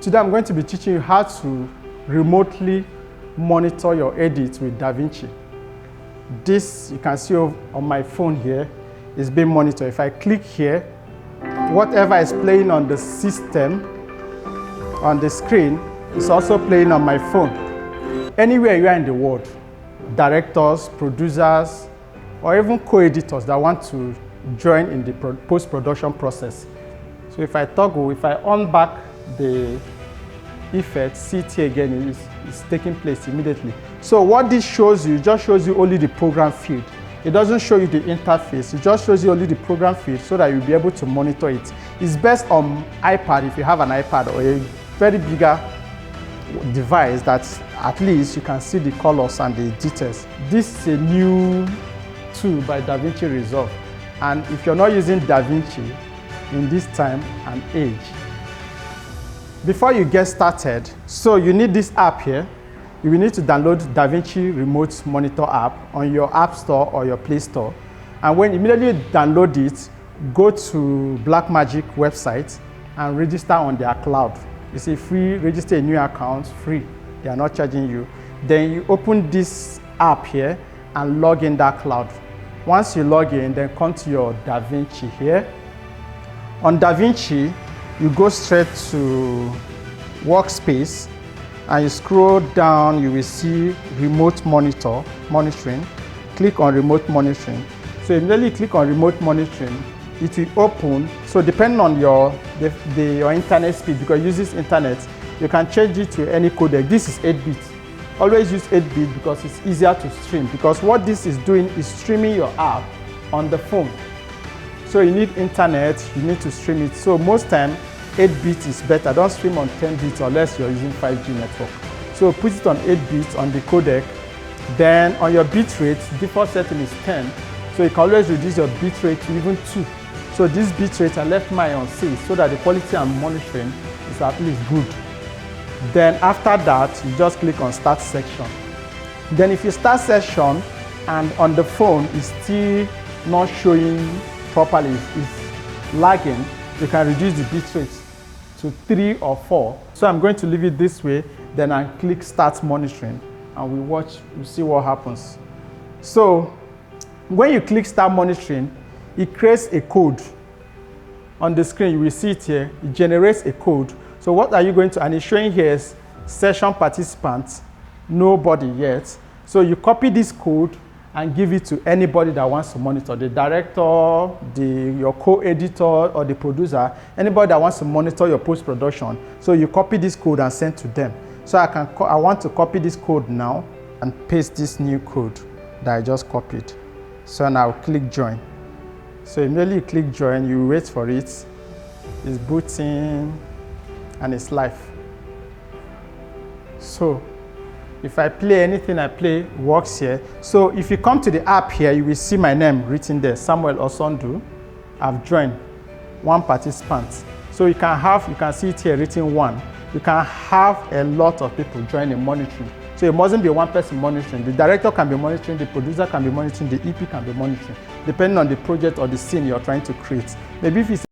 Today I'm going to be teaching you how to remotely monitor your edits with DaVinci. This you can see on my phone here is being monitored. If I click here, whatever is playing on the system, on the screen, is also playing on my phone. Anywhere you are in the world, directors, producers, or even co-editors that want to join in the post-production process. So if I on back the effect, see it here again, is taking place immediately. So what this shows you, it just shows you only the program field. It doesn't show you the interface, it just shows you only the program field so that you'll be able to monitor it. It's best on iPad if you have an iPad or a very bigger device that at least you can see the colors and the details. This is a new tool by DaVinci Resolve. And if you're not using DaVinci in this time and age, before you get started, so you need this app here. You will need to download DaVinci Remote Monitor app on your App Store or your Play Store. And when immediately you download it, go to Blackmagic website and register on their cloud. It's a free, register a new account, free. They are not charging you. Then you open this app here and log in that cloud. Once you log in, then come to your DaVinci here. On DaVinci, you go straight to Workspace and you scroll down, you will see Remote Monitoring. Click on Remote Monitoring. So immediately click on Remote Monitoring, it will open. So depending on your internet speed, because it uses internet, you can change it to any codec. This is 8-bit. Always use 8-bit because it's easier to stream. Because what this is doing is streaming your app on the phone. So you need internet, you need to stream it. So most time, 8-bit is better. Don't stream on 10-bit unless you're using 5G network. So put it on 8-bit on the codec. Then on your bit rate, default setting is 10. So you can always reduce your bit rate to even 2. So this bit rate I left mine on 6 so that the quality I'm monitoring is at least good. Then after that, you just click on Start Section. Then if you start session and on the phone is still not showing properly, it's lagging, you can reduce the bit rate to 3 or 4. So I'm going to leave it this way, then I click Start Monitoring and we'll see what happens. So when you click Start Monitoring, it creates a code. On the screen, you will see it here, it generates a code. So what are you going to, and it's showing here is session participants, nobody yet. So you copy this code and give it to anybody that wants to monitor, the director, your co-editor, or the producer, anybody that wants to monitor your post-production. So you copy this code and send to them. So I want to copy this code now and paste this new code that I just copied. So now click Join. So immediately you click Join, you wait for it. It's booting and it's live. So if I play anything I play, works here. So if you come to the app here, you will see my name written there, Samuel Osondu. I've joined 1 participant. So you can see it here written 1. You can have a lot of people joining monitoring. So it mustn't be one person monitoring. The director can be monitoring, the producer can be monitoring, the EP can be monitoring, depending on the project or the scene you're trying to create. Maybe if it's